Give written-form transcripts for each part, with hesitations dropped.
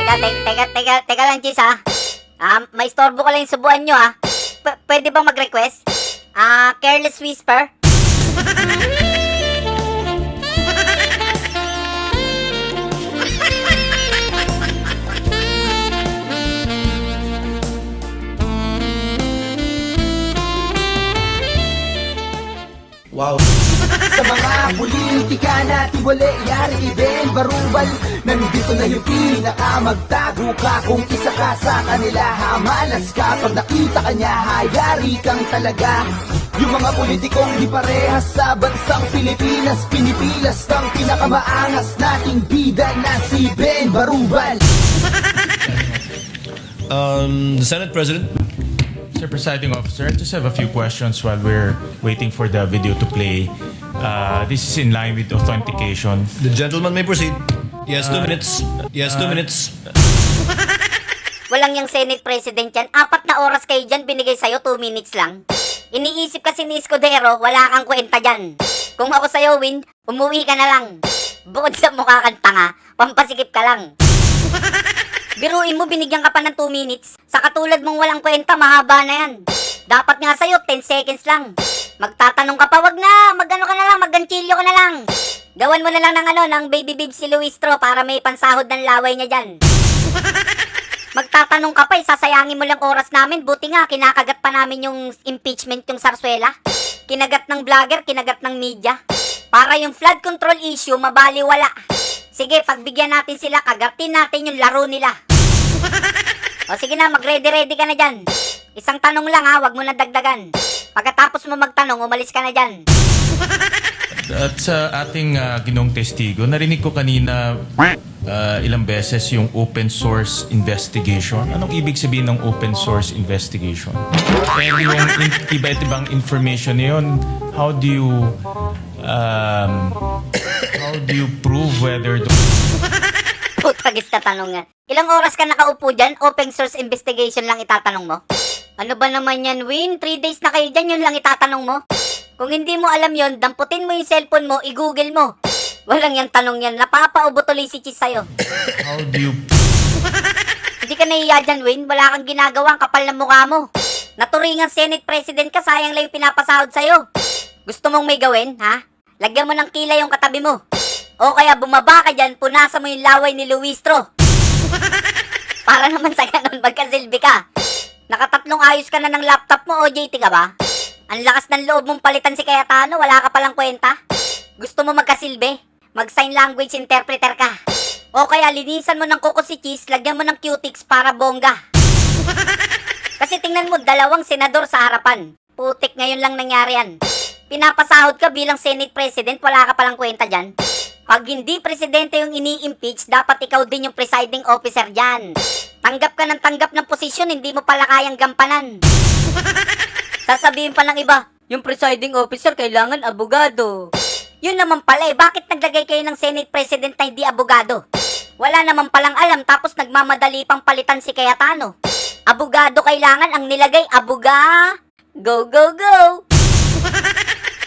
Teka lang, Chis, ha? May istorbo ko lang yung subuan nyo, ha? Pwede bang mag-request? Careless Whisper? Wow. Sa mga politika natin wala yari din barubal. Nandito na yung pinakamagtago ka. Kung isa ka sa kanila, hamalas ka. Pag nakita ka niya, hayari kang talaga. Yung mga politikong di parehas sa bansang Pilipinas, pinipilas ng pinakamaangas nating bida na si Ben Barubal. The Senate President. Mr. Presiding Officer, I just have a few questions while we're waiting for the video to play. This is in line with authentication. The gentleman may proceed. Yes, 2 minutes. Yes, 2 minutes. Walang yung Senate President yan. 4 na oras kayo dyan, binigay sa'yo 2 minutes lang. Iniisip kasi ni Escudero, wala kang kwenta dyan. Kung ako sa'yo, Win, umuwi ka na lang. Bukod sa mukha kang tanga, pampasikip ka lang. Biruin mo, binigyan ka pa ng 2 minutes. Sa katulad mong walang kwenta, mahaba na yan. Dapat nga sa'yo, 10 seconds lang. Magtatanong ka pa, wag na, magano ka na lang, magganchilyo ka na lang. Gawan mo na lang ng baby bib si Luistro para may pansahod ng laway niya dyan. Magtatanong ka pa, sasayangin mo lang oras namin. Buti nga, kinakagat pa namin yung impeachment yung Sarsuela. Kinagat ng vlogger, kinagat ng media. Para yung flood control issue, mabaliwala. Sige, pagbigyan natin sila, kagatin natin yung laro nila. O sige na, mag-ready-ready ka na dyan. Isang tanong lang ha, wag mo na dagdagan. Pagkatapos mo magtanong, umalis ka na dyan. At sa ating ginong testigo, narinig ko kanina ilang beses yung open source investigation. Anong ibig sabihin ng open source investigation? And yung iba-ibang information na yun, how do you prove whether Putagis na tanong nga. Ilang oras ka nakaupo dyan? Open source investigation lang itatanong mo? Ano ba naman yan, Win? 3 days na kayo dyan, yun lang itatanong mo? Kung hindi mo alam yon, damputin mo yung cellphone mo, i-google mo. Walang yung tanong yan. Napapaubo tuloy si Chis sa'yo. how do you Hindi ka nahiya dyan, Win. Wala kang ginagawa, ang kapal ng mukha mo. Naturingang Senate President ka, sayang lang yung pinapasahod sa'yo. Gusto mong may gawin, ha? Lagyan mo ng kilay yung katabi mo. O kaya bumaba ka dyan, punasan mo yung laway ni Luistro. Para naman sa ganun, magkasilbi ka. Nakatatlong ayos ka na ng laptop mo, OJT ka ba? Ang lakas ng loob mong palitan si Cayetano, wala ka palang kwenta. Gusto mo magkasilbi? Mag-sign language interpreter ka. O kaya linisan mo ng kuko si Cheese, lagyan mo ng cutics para bongga. Kasi tingnan mo, 2 senador sa harapan. Putik, ngayon lang nangyari yan. Pinapasahod ka bilang Senate President, wala ka palang kwenta dyan. Pag hindi presidente yung ini-impeach, dapat ikaw din yung presiding officer dyan. Tanggap ka ng posisyon, hindi mo pala kayang gampanan. Sasabihin pa ng iba, yung presiding officer kailangan abogado. Yun naman pala bakit naglagay kayo ng Senate President na hindi abogado? Wala naman palang alam tapos nagmamadali pang palitan si Cayetano. Abogado kailangan, ang nilagay abuga. Go, go, go!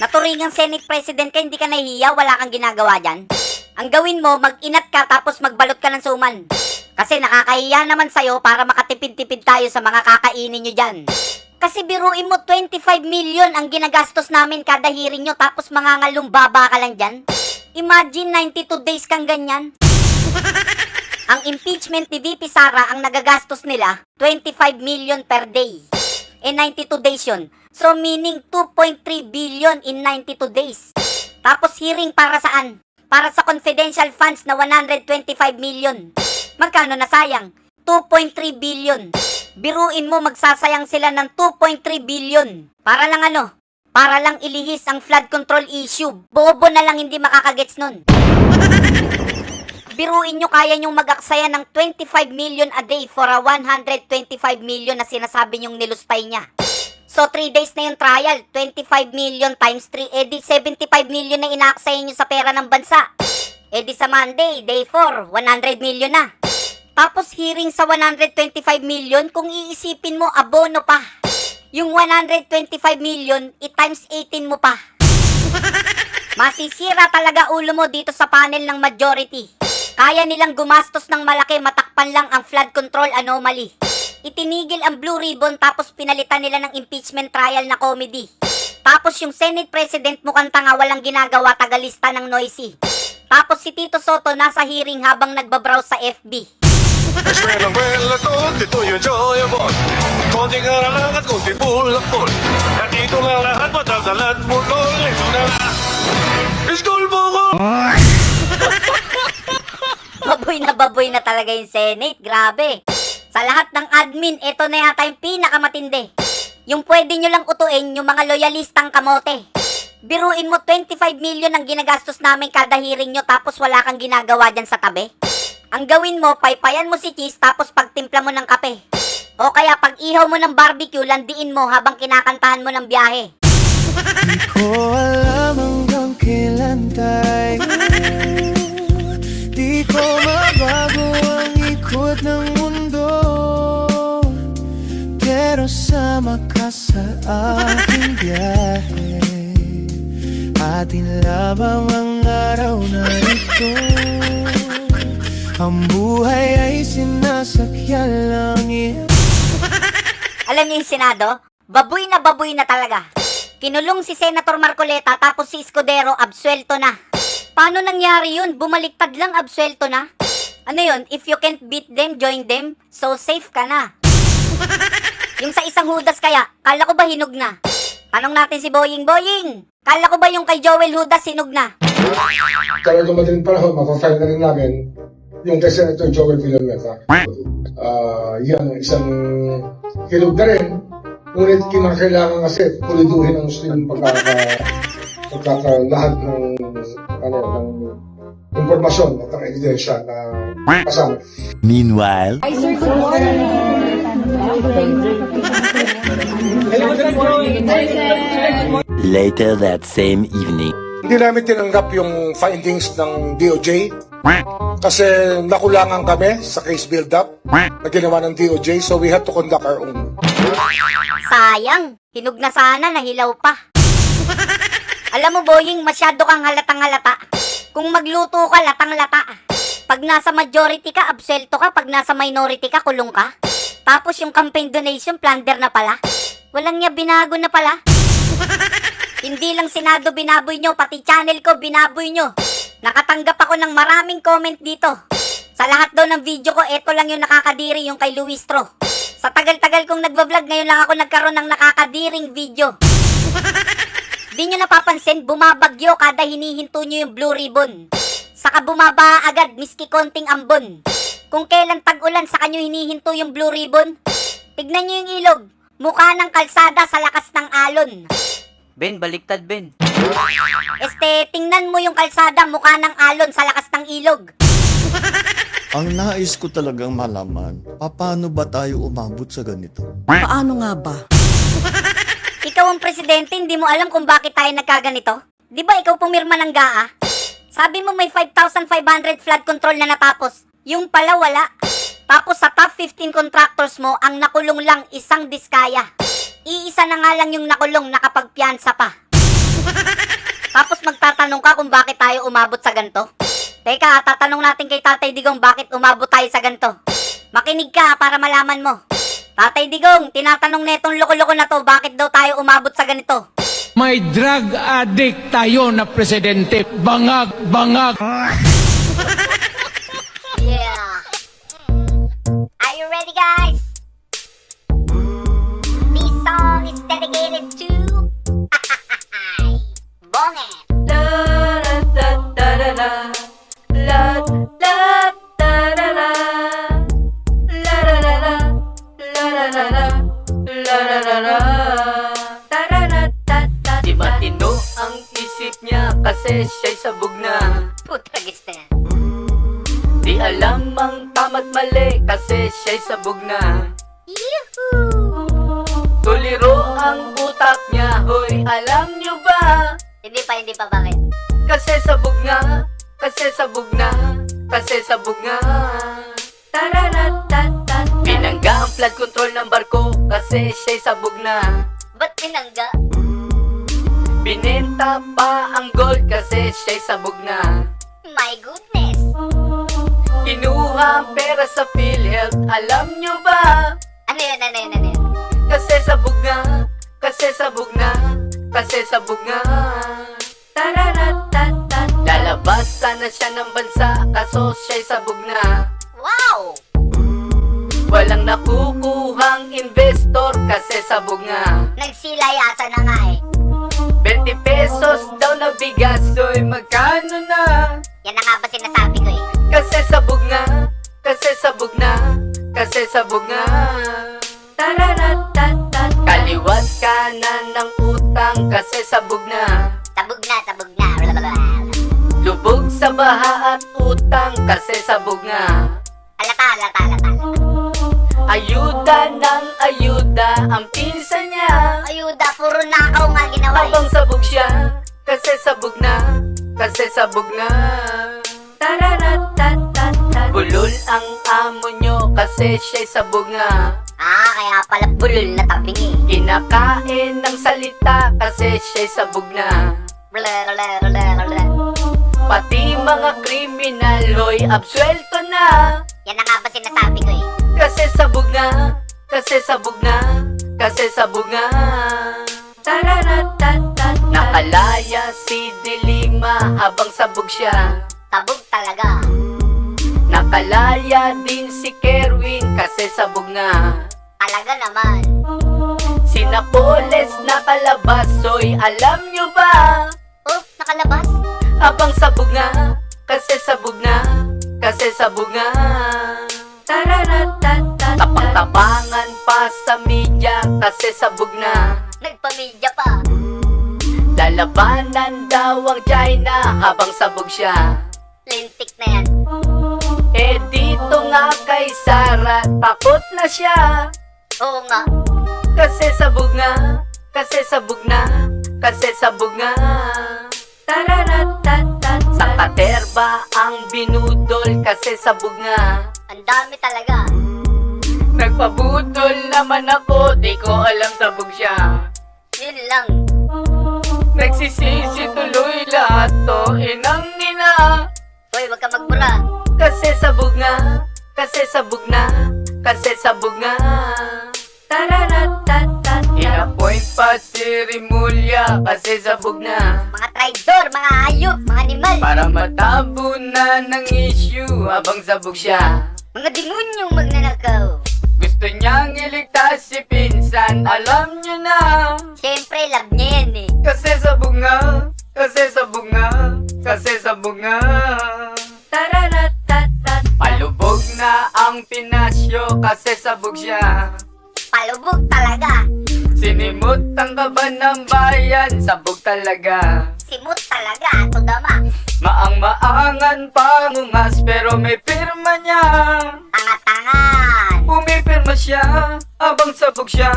Naturingang Senate President ka, hindi ka nahihiya, wala kang ginagawa dyan. Ang gawin mo, mag-inat ka tapos magbalot ka ng suman. Kasi nakakahiya naman sa'yo para makatipid-tipid tayo sa mga kakainin nyo dyan. Kasi biruin mo, 25 million ang ginagastos namin kada hearing nyo tapos mangangalumbaba ka lang dyan. Imagine 92 days kang ganyan. Ang impeachment ni VP Sara, ang nagagastos nila, 25 million per day. 92 days yun. So meaning 2.3 billion in 92 days. Tapos hearing para saan? Para sa confidential funds na 125 million. Magkano nasayang? 2.3 billion. Biruin mo, magsasayang sila ng 2.3 billion. Para lang Para lang ilihis ang flood control issue. Bobo na lang hindi makakagets nun. Biruin nyo, kaya nyong mag-aksaya ng 25 million a day for a 125 million na sinasabi nyong nilustay niya. So 3 days na yung trial, 25 million times 3, edi 75 million na inaaksaya nyo sa pera ng bansa. Edi sa Monday, day 4, 100 million na. Tapos hearing sa 125 million, kung iisipin mo, abono pa. Yung 125 million, i-times 18 mo pa. Masisira talaga ulo mo dito sa panel ng majority. Kaya nilang gumastos ng malaki, matakpan tinakpan lang ang flood control anomaly. Itinigil ang Blue Ribbon tapos pinalitan nila ng impeachment trial na comedy. Tapos yung Senate President mukhang tanga walang ginagawa tagalista ng noisy. Tapos si Tito Soto nasa hearing habang nagbabrowse sa FB. Eskwela-kwela ko, dito yung joy abot. Konting aralang at konting bulak-bol. At dito lang lahat matatalat mo, lol. Ito na lang. Iskol mo ko! Baboy na talaga yung Senate, grabe. Sa lahat ng admin, ito na yata yung pinakamatindi. Yung pwede nyo lang utuin yung mga loyalistang kamote. Biruin mo 25 million ang ginagastos namin kada hearing nyo tapos wala kang ginagawa dyan sa tabi. Ang gawin mo, paypayan mo si Cheese tapos pagtimpla mo ng kape. O kaya pag ihaw mo ng barbecue, landiin mo habang kinakantahan mo ng biyahe. Di ko alam hanggang kailan tayo. Di ko mabago ang ikot ng mundo. Pero sama ka sa aking biyahe. Atin lamang ang araw na ito. Ang buhay ay sinasakyan lang yan. Alam niyo yung Senado? Baboy na talaga. Kinulong si Senator Marcoleta tapos si Escudero absuelto na. Paano nangyari yun? Bumaliktad lang absuelto na? Ano yun? If you can't beat them, join them. So safe ka na. Yung sa isang hudas kaya, kala ko ba hinog na? Tanong natin si Boying. Boying! Kala ko ba yung kay Joel Hudas hinog na? Kaya dumating panahon, mapafile na rin namin yung kay Senator Joel Villanueva. Yan ang isang hinog na rin. Ngunit kinakailangan kasi puliduhin ang Muslim pagkakalahat ng impormasyon at ang ebidensya na kasama. Meanwhile, Later that same evening. Hindi namin tinanggap yung findings ng DOJ kasi nakulangan kami sa case build-up na ginawa ng DOJ, so we had to conduct our own. Sayang, hinog na sana, nahilaw pa. Alam mo, Boying, masyado kang halatang-halata. Kung magluto ka, latang-lata. Pag nasa majority ka, absuelto ka. Pag nasa minority ka, kulong ka. Tapos yung campaign donation, plunder na pala. Walang niya, binago na pala. Hindi lang Senado binaboy nyo, pati channel ko binaboy nyo. Nakatanggap ako ng maraming comment dito. Sa lahat daw ng video ko, eto lang yung nakakadiri, yung kay Luistro. Sa tagal-tagal kong nagbablog, ngayon lang ako nagkaroon ng nakakadiring video. Di nyo napapansin, bumabagyo kada hinihinto nyo yung Blue Ribbon. Saka bumaba agad, miski konting ambon. Kung kailan tag-ulan, saka nyo hinihinto yung Blue Ribbon. Tignan nyo yung ilog, mukha ng kalsada sa lakas ng alon. Ben, baliktad Ben. Tingnan mo yung kalsada, mukha ng alon sa lakas ng ilog. Ang nais ko talagang malaman, paano ba tayo umabot sa ganito? Paano nga ba? Ikaw ang presidente, hindi mo alam kung bakit tayo nagkaganito? Di ba ikaw pumirma ng GAA? Sabi mo may 5,500 flood control na natapos. Yung pala wala. Tapos sa top 15 contractors mo, ang nakulong lang isang diskaya. Iisa na nga lang yung nakulong nakapagpiyansa pa. Tapos magtatanong ka kung bakit tayo umabot sa ganito? Teka, tatanong natin kay Tatay Digong bakit umabot tayo sa ganito. Makinig ka para malaman mo. Tatay Digong, tinatanong netong loko-loko na to, bakit daw tayo umabot sa ganito? May drug addict tayo na presidente. Bangag. Yeah. Are you ready, guys? This song is dedicated to Bongen. Di matino ang isip niya kasi siya'y sabog na. Putragis na yan. Di alam ang tama't mali kasi siya'y sabog na. Yuhuu! Tuliro ang utak niya, hoy, alam niyo ba? Hindi pa, bakit? Kasi sabog nga, kasi sabog na, kasi sabog nga. Tararatatat. Binangga ang flood control ng barko kasi siya'y sabog na. Ba't pinangga? Binenta pa ang gold kasi siya'y sabog na. My goodness! Kinuha nakukuha ang pera sa PhilHealth. Alam nyo ba? Ano yun, ano yun, ano yun? Kasi sabog na, kasi sabog na, kasi sabog na. Tararatatat. Lalabas sana siya ng bansa, kaso siya'y sabog na. Wow! Walang nakukuhang investor kasi sabog nga. Nagsilayasan na nga eh. 20 pesos daw na bigas, oy magkano na? Yan na nga ba sinasabi ko eh. Kasi sabog nga, kasi sabog na, kasi sabog nga. Tararatatat. Kaliwat kanan ng utang kasi sabog na. Sabog na, sabog na. Blablabla. Lubog sa baha at utang kasi sabog nga. Alata, alata, alata. Ayuda ng ayuda ang pinsan niya. Ayuda, puro nakaw nga ginawa eh. Habang sabog siya, kasi sabog na, kasi sabog na. Tararatatat. Bulol ang amo nyo kasi siya'y sabog nga. Ah, kaya pala bulol na tabingi. Kinakain ng salita kasi siya'y sabog na. Blablabla. Pati mga kriminal, hoy, absuelto na. Yan na nga ba sinasabi ko eh. Kasi sabog na, kasi sabog na, kasi sabog na. Tararatatat. Nakalaya si Dilima habang sabog siya. Sabog talaga. Nakalaya din si Kerwin kasi sabog na. Talaga naman. Si Napoles nakalabas, oy, alam nyo ba? Oh, nakalabas? Habang sabog nga, kasi sabog na, kasi sabog nga. Tararatatat. Tapang-tapangan pa sa media kasi sabog na. Nagpamilya pa. Lalabanan daw ang China habang sabog siya. Lintik na yan. Eh dito nga kay Sara, takot na siya. Oo nga. Kasi sabog nga, kasi sabog na, kasi sabog nga. Tararatatat. Sa katerba ang binudol kasi sabog nga. Ang dami talaga. Nagpabudol naman ako, di ko alam sabog siya. Yun lang. Nagsisisi tuloy lahat to, inang ina. Hoy, wag ka magbura. Kasi sabog nga, kasi sabog na, kasi sabog nga. Tararatatat. Ina-point pa si Rimulya kasi sabog na. Mga traidor, mga hayop, mga animal. Para matabo na ng issue habang sabog siya. Mga demonyong magnanakaw. Gusto niyang iligtas si Pinsan, alam niyo na. Siyempre, love niya yan eh. Kasi sabog nga, kasi sabog nga, kasi sabog nga. Tararatatat. Palubog na ang Pinasyo kasi sabog siya. Palubog talaga. Sinimot ang kaban ng bayan, sabog talaga. Simut talaga, to the max. Maang-maangan pangungas pero may pirma niya. Tanga-tangan. Pumipirma siya, abang sabog siya.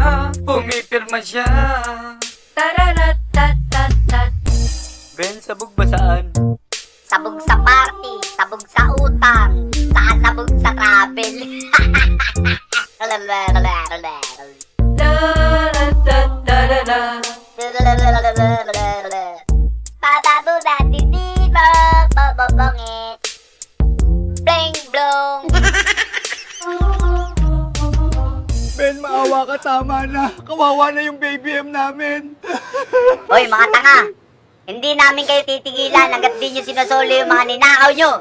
Pumipirma siya. Tararatatat. Ben, sabog ba saan? Sabog sa party, sabog sa utang, saka sabog sa travel. Pababu natin dito, bababangit. Bling blong. Ben, maawa ka, tama na. Kawawa na yung baby M namin. Hoy mga tanga, hindi namin kayo titigilan hanggat di nyo sinusolo yung mga ninakaw nyo.